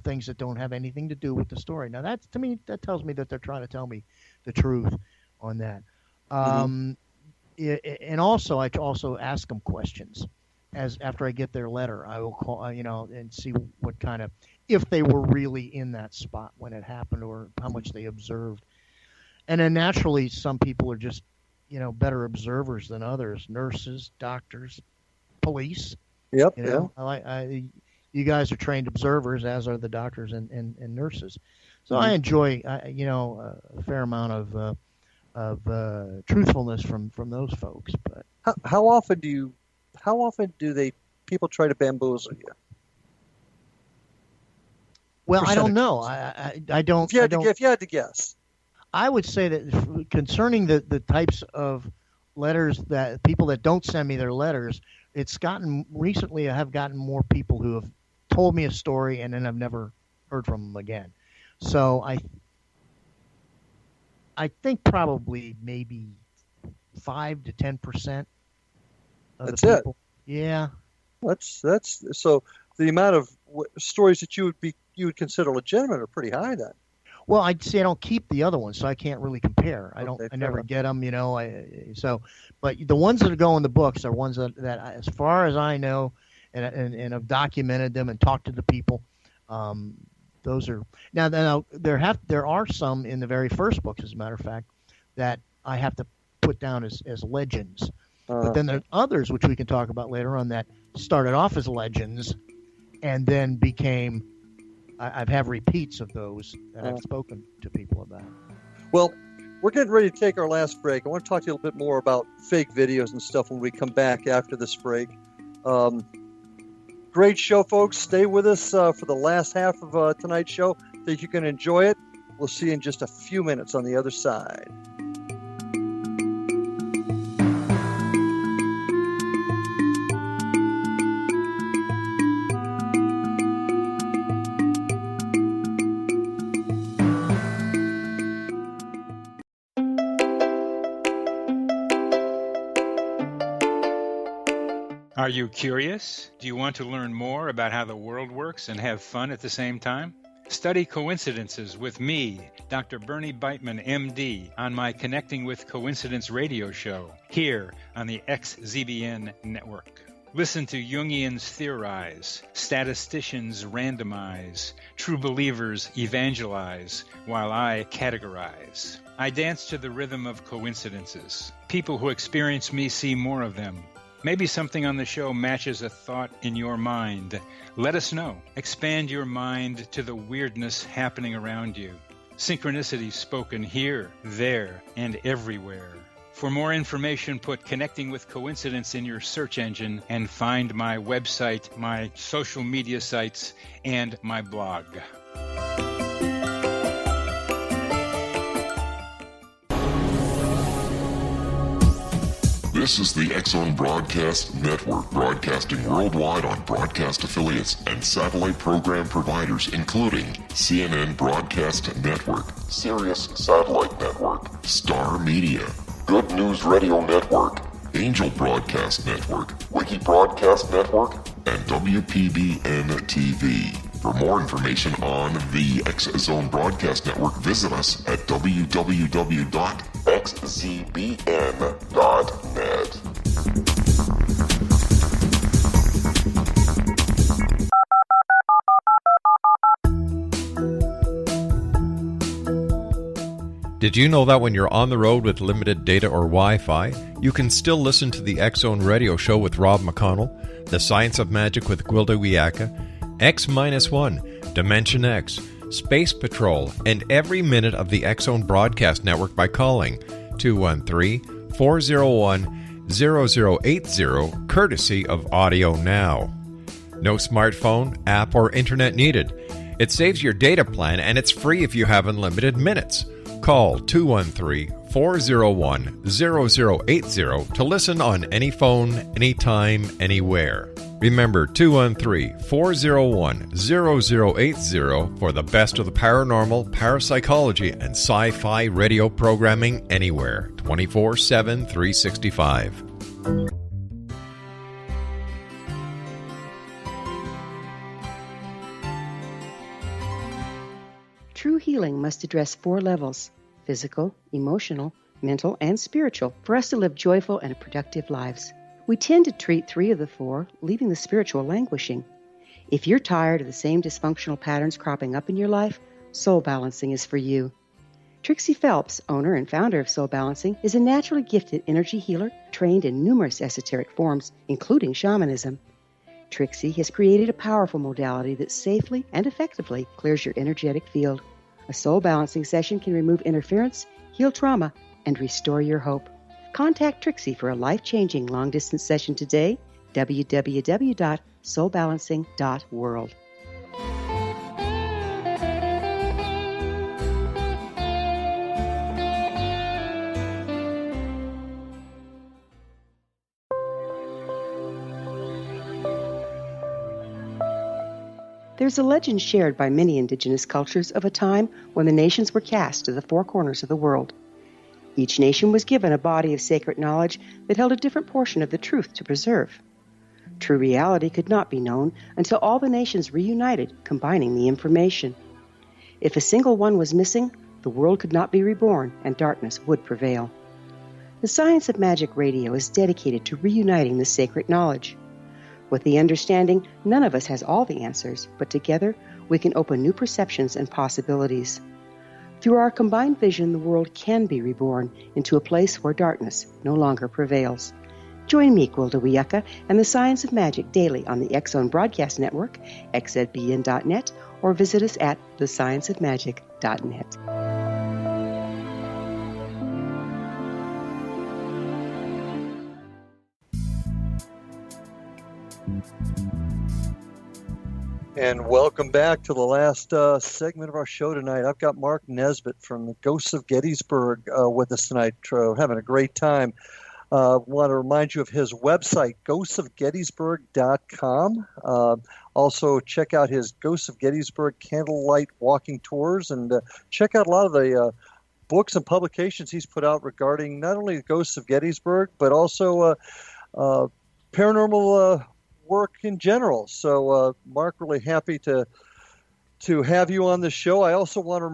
things that don't have anything to do with the story. Now, to me, that tells me that they're trying to tell me the truth on that. And also, I also ask them questions. After I get their letter, I will call, and see what kind of, if they were really in that spot when it happened or how much they observed. And then naturally, some people are just, better observers than others. Nurses, doctors, police. Yep. You guys are trained observers, as are the doctors and nurses. So I enjoy, a fair amount of truthfulness from those folks. But how often do people try to bamboozle you? Well, I don't know. I don't. If you had to guess. I would say that concerning the types of letters that people that don't send me their letters, recently I have gotten more people who have told me a story and then I've never heard from them again. So I think probably maybe 5 to 10% of That's the people. it. Yeah. That's so the amount of stories that you would consider legitimate are pretty high then. Well, I don't keep the other ones, so I can't really compare. I never enough. get them, but the ones that go in the books are ones that as far as I know, and have documented them and talked to the people. Those are now there are some in the very first books, as a matter of fact, that I have to put down as legends. But then there are others which we can talk about later on that started off as legends, and then became. I have repeats of those that I've spoken to people about. Well, we're getting ready to take our last break. I want to talk to you a little bit more about fake videos and stuff when we come back after this break. Great show, folks. Stay with us for the last half of tonight's show. Think you can enjoy it. We'll see you in just a few minutes on the other side. Are you curious? Do you want to learn more about how the world works and have fun at the same time? Study coincidences with me, Dr. Bernie Beitman, MD, on my Connecting with Coincidence radio show, here on the XZBN network. Listen to Jungians theorize, statisticians randomize, true believers evangelize, while I categorize. I dance to the rhythm of coincidences. People who experience me see more of them. Maybe something on the show matches a thought in your mind. Let us know. Expand your mind to the weirdness happening around you. Synchronicity spoken here, there, and everywhere. For more information, put Connecting with Coincidence in your search engine and find my website, my social media sites, and my blog. This is the X-Zone Broadcast Network, broadcasting worldwide on broadcast affiliates and satellite program providers, including CNN Broadcast Network, Sirius Satellite Network, Star Media, Good News Radio Network, Angel Broadcast Network, Wiki Broadcast Network, and WPBN TV. For more information on the X-Zone Broadcast Network, visit us at www.xzbn.net. Did you know that when you're on the road with limited data or Wi-Fi, you can still listen to the X-Zone Radio Show with Rob McConnell, The Science of Magic with Gwilda Wiyaka, X-1, Dimension X, Space Patrol, and every minute of the X-Zone Broadcast Network by calling 213-401-0080, courtesy of Audio Now. No smartphone, app, or internet needed. It saves your data plan, and it's free if you have unlimited minutes. Call 213-401-0080 to listen on any phone, anytime, anywhere. Remember, 213-401-0080 for the best of the paranormal, parapsychology, and sci-fi radio programming anywhere, 24/7, 365. True healing must address 4 levels: physical, emotional, mental, and spiritual, for us to live joyful and productive lives. We tend to treat 3 of the 4, leaving the spiritual languishing. If you're tired of the same dysfunctional patterns cropping up in your life, Soul Balancing is for you. Trixie Phelps, owner and founder of Soul Balancing, is a naturally gifted energy healer trained in numerous esoteric forms, including shamanism. Trixie has created a powerful modality that safely and effectively clears your energetic field. A Soul Balancing session can remove interference, heal trauma, and restore your hope. Contact Trixie for a life-changing long-distance session today, www.soulbalancing.world. There's a legend shared by many indigenous cultures of a time when the nations were cast to the 4 corners of the world. Each nation was given a body of sacred knowledge that held a different portion of the truth to preserve. True reality could not be known until all the nations reunited, combining the information. If a single one was missing, the world could not be reborn and darkness would prevail. The Science of Magic Radio is dedicated to reuniting the sacred knowledge. With the understanding, none of us has all the answers, but together we can open new perceptions and possibilities. Through our combined vision, the world can be reborn into a place where darkness no longer prevails. Join me, Gwilda Wiyaka, and the Science of Magic daily on the X-Zone Broadcast Network, xzbn.net, or visit us at thescienceofmagic.net. And welcome back to the last segment of our show tonight. I've got Mark Nesbitt from the Ghosts of Gettysburg with us tonight, having a great time. Want to remind you of his website, ghostsofgettysburg.com. Also, check out his Ghosts of Gettysburg candlelight walking tours, and check out a lot of the books and publications he's put out regarding not only the Ghosts of Gettysburg, but also paranormal work in general. So, Mark, really happy to have you on the show. I also want to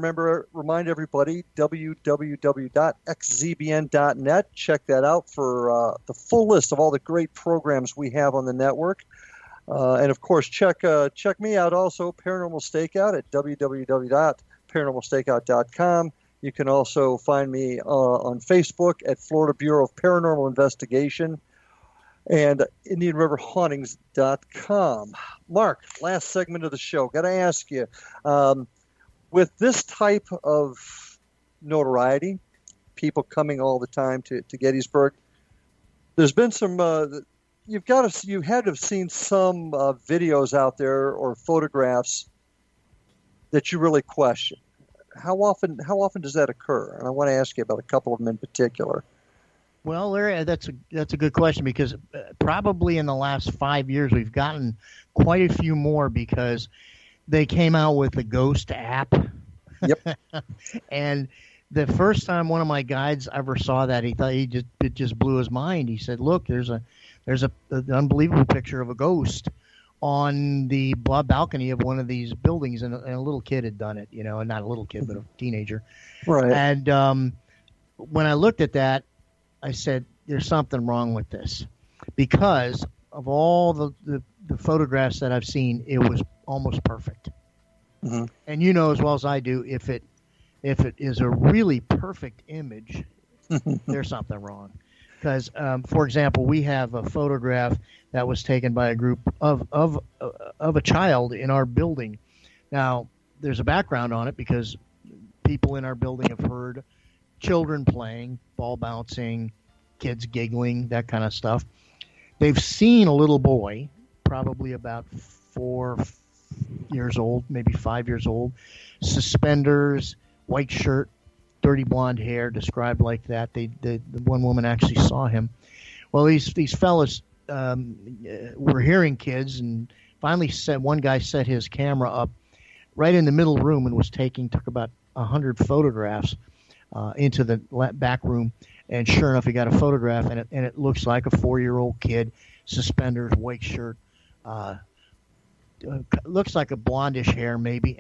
remind everybody, www.xzbn.net. Check that out for the full list of all the great programs we have on the network. And of course, check me out also, Paranormal StakeOut, at www.paranormalstakeout.com. You can also find me on Facebook at Florida Bureau of Paranormal Investigation, and IndianRiverHauntings.com. Mark, last segment of the show. Got to ask you, with this type of notoriety, people coming all the time to Gettysburg, there's been some. You had to have seen some videos out there or photographs that you really question. How often does that occur? And I want to ask you about a couple of them in particular. Well, Larry, that's a good question because probably in the last 5 years we've gotten quite a few more because they came out with the Ghost app. Yep. And the first time one of my guides ever saw that, it just blew his mind. He said, "Look, there's an unbelievable picture of a ghost on the balcony of one of these buildings," and a little kid had done it, not a little kid, but a teenager. Right. And when I looked at that, I said, "There's something wrong with this," because of all the photographs that I've seen, it was almost perfect. Mm-hmm. And you know as well as I do, if it is a really perfect image, there's something wrong. Because, for example, we have a photograph that was taken by a group of a child in our building. Now, there's a background on it because people in our building have heard children playing, ball bouncing, kids giggling, that kind of stuff. They've seen a little boy, probably about 4 years old, maybe 5 years old, suspenders, white shirt, dirty blonde hair, described like that. The one woman actually saw him. Well, these fellas were hearing kids, and finally one guy set his camera up right in the middle room and took about 100 photographs into the back room, and sure enough, he got a photograph, and it looks like a 4-year-old kid, suspenders, white shirt, looks like a blondish hair maybe,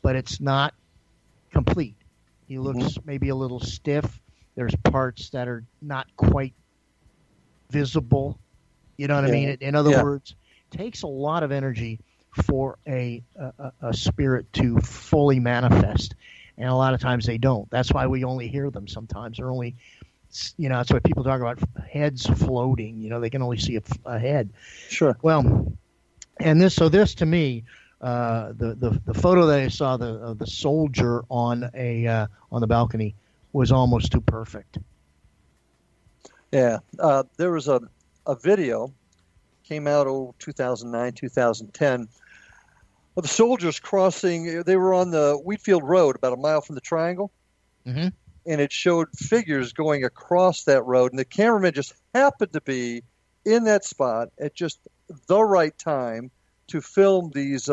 but it's not complete. He looks maybe a little stiff. There's parts that are not quite visible. You know what I mean? In other words, it takes a lot of energy for a spirit to fully manifest. And a lot of times they don't. That's why we only hear them sometimes. They're only, that's why people talk about heads floating. They can only see a head. Sure. Well, and this to me, the photo that I saw of the soldier on the balcony was almost too perfect. Yeah. There was a video, came out 2009, 2010, of the soldiers crossing. They were on the Wheatfield Road, about a mile from the Triangle, mm-hmm. and it showed figures going across that road, and the cameraman just happened to be in that spot at just the right time to film these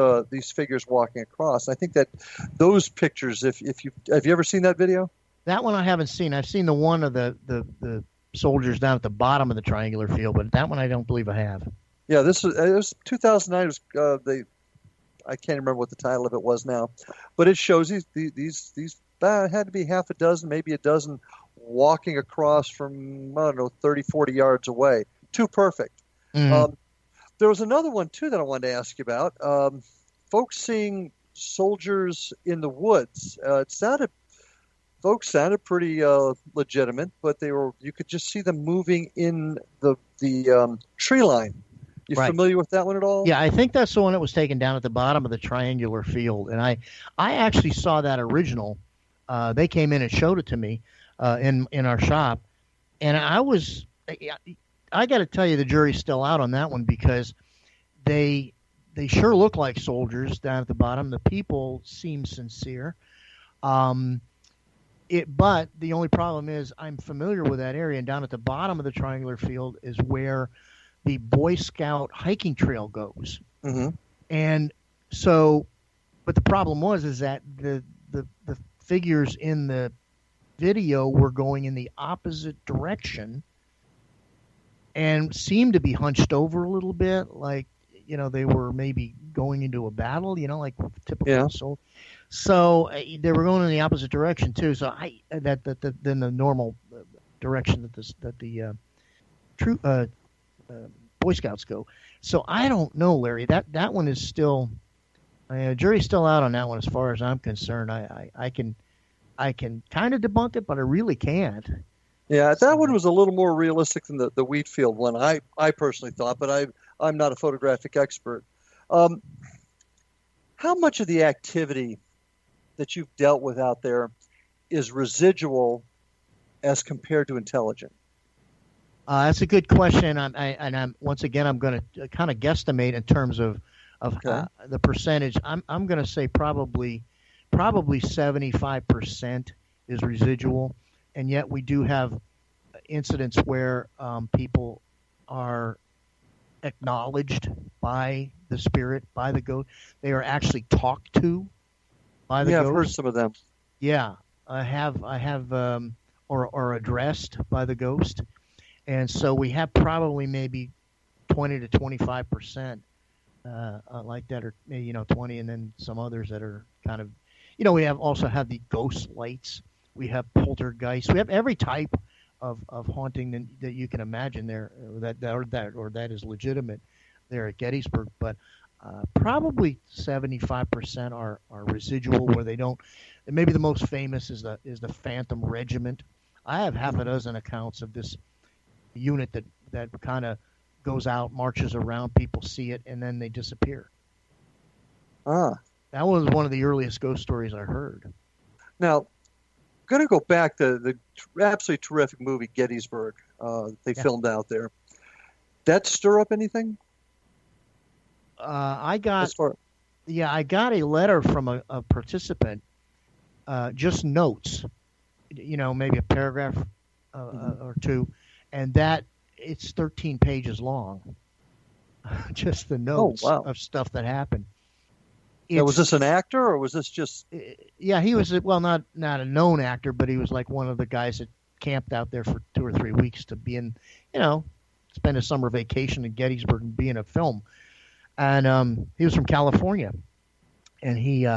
figures walking across. I think that those pictures, have you ever seen that video? That one I haven't seen. I've seen the one of the soldiers down at the bottom of the triangular field, but that one I don't believe I have. Yeah, it was 2009. It was, I can't remember what the title of it was now, but it shows these had to be half a dozen, maybe a dozen, walking across from 30, 40 yards away. Too perfect. Mm-hmm. There was another one too that I wanted to ask you about. Folks seeing soldiers in the woods. Folks sounded pretty legitimate, but you could just see them moving in the tree line. You right. familiar with that one at all? Yeah, I think that's the one that was taken down at the bottom of the triangular field, and I actually saw that original. They came in and showed it to me in our shop, and I got to tell you, the jury's still out on that one because they sure look like soldiers down at the bottom. The people seem sincere. But the only problem is I'm familiar with that area, and down at the bottom of the triangular field is where the Boy Scout hiking trail goes. Mm-hmm. And so, but the problem is that the figures in the video were going in the opposite direction and seemed to be hunched over a little bit, like, they were maybe going into a battle, like typical soldier. So they were going in the opposite direction too. So than the normal direction that the true Boy Scouts go. So I don't know, Larry. That one is still jury's still out on that one as far as I'm concerned. I can kind of debunk it, but I really can't. Yeah, that one was a little more realistic than the Wheatfield one. I personally thought, but I'm not a photographic expert. How much of the activity that you've dealt with out there is residual as compared to intelligent? That's a good question. I'm once again I'm going to kind of guesstimate in terms of the percentage. I'm going to say probably 75% is residual, and yet we do have incidents where people are acknowledged by the spirit, by the ghost. They are actually talked to by the ghost. I've heard some of them. Yeah, I have, or addressed by the ghost, and so we have probably maybe 20 to 25% like that, or maybe 20, and then some others that are kind of, we also have the ghost lights, we have poltergeists, we have every type of haunting that you can imagine there, that is legitimate there at Gettysburg, but probably 75% are residual, where they don't. And maybe the most famous is the Phantom Regiment. I have half a dozen accounts of this unit that kind of goes out, marches around, people see it, and then they disappear. That was one of the earliest ghost stories I heard. Now, I'm going to go back to the absolutely terrific movie Gettysburg they filmed out there. That stir up anything? I got a letter from a participant, just notes, maybe a paragraph or two, and that it's 13 pages long. Just the notes of stuff that happened. Now, was this an actor, or was this just? Yeah, he was not a known actor, but he was like one of the guys that camped out there for 2 or 3 weeks to be in, spend a summer vacation in Gettysburg and be in a film. And he was from California, and he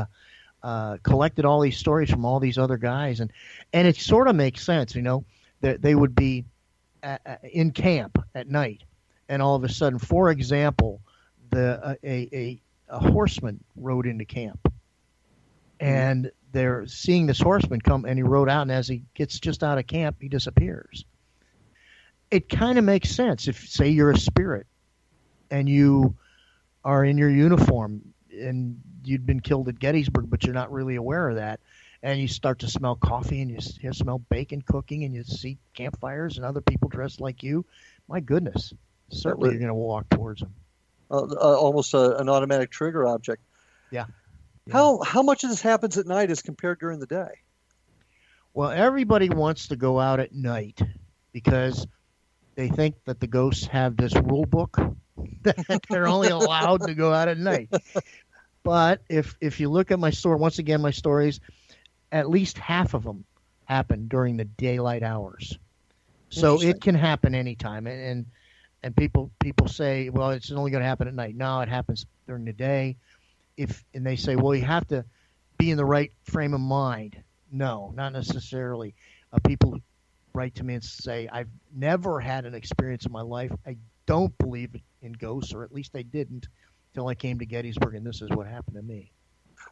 collected all these stories from all these other guys, and it sort of makes sense, that they would be in camp at night, and all of a sudden, for example, a horseman rode into camp, and they're seeing this horseman come, and he rode out, and as he gets just out of camp, he disappears. It kind of makes sense if, say, you're a spirit, and you are in your uniform, and you'd been killed at Gettysburg, but you're not really aware of that, and you start to smell coffee, and you smell bacon cooking, and you see campfires and other people dressed like you. My goodness, certainly you're going to walk towards them. Almost an automatic trigger object. Yeah. How much of this happens at night as compared during the day? Well, everybody wants to go out at night because they think that the ghosts have this rule book that they're only allowed to go out at night. But if you look at my story, once again, my stories, at least half of them happen during the daylight hours. So it can happen anytime. And people say, well, it's only going to happen at night. No, it happens during the day. And they say, well, you have to be in the right frame of mind. No, not necessarily. People write to me and say, I've never had an experience in my life. I don't believe in ghosts, or at least I didn't until I came to Gettysburg, and this is what happened to me.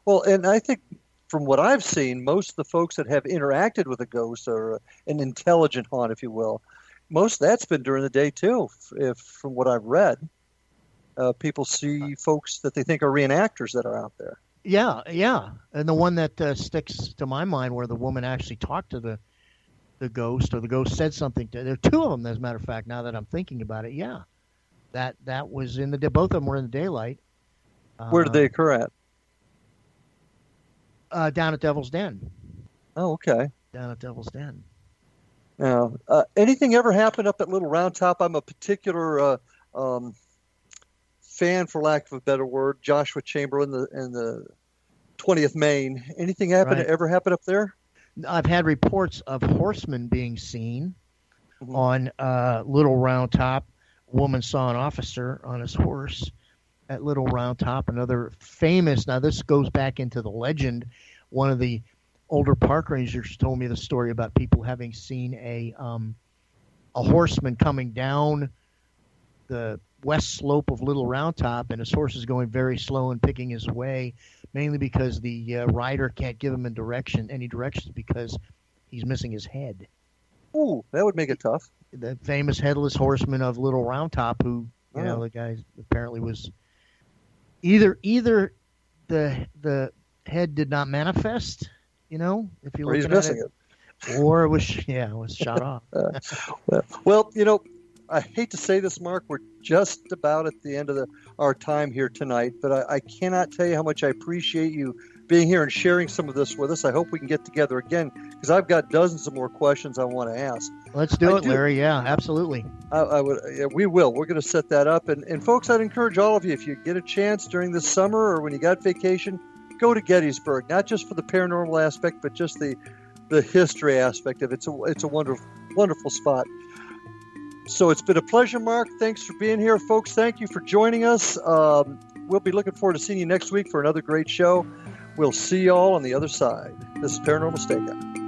Well, and I think from what I've seen, most of the folks that have interacted with a ghost or an intelligent haunt, if you will, most of that's been during the day too. From what I've read, people see folks that they think are reenactors that are out there. Yeah. And the one that sticks to my mind, where the woman actually talked to the ghost, or the ghost said something to. There are two of them, as a matter of fact. Now that I'm thinking about it, yeah, that was in the day. Both of them were in the daylight. Where did they occur at? Down at Devil's Den. Oh, okay. Down at Devil's Den. Now, anything ever happen up at Little Round Top? I'm a particular fan, for lack of a better word, Joshua Chamberlain and the 20th Maine. Anything ever happen up there? I've had reports of horsemen being seen on Little Round Top. A woman saw an officer on his horse at Little Round Top. Another famous, now this goes back into the legend, one of the older park rangers told me the story about people having seen a horseman coming down the west slope of Little Round Top, and his horse is going very slow and picking his way, mainly because the rider can't give him any directions because he's missing his head. Ooh, that would make it tough. The famous headless horseman of Little Round Top, who the guy apparently was either the head did not manifest, if you look at it, or it was shot off. Well, I hate to say this, Mark, we're just about at the end of our time here tonight, but I cannot tell you how much I appreciate you being here and sharing some of this with us. I hope we can get together again because I've got dozens of more questions I want to ask. Let's do it, Larry. Yeah, absolutely. I would. Yeah, we will. We're going to set that up. And folks, I'd encourage all of you, if you get a chance during this summer or when you got vacation, go to Gettysburg, not just for the paranormal aspect, but just the history aspect of it. It's a wonderful spot. So it's been a pleasure, Mark. Thanks for being here, folks. Thank you for joining us. We'll be looking forward to seeing you next week for another great show. We'll see you all on the other side. This is Paranormal Stakeout.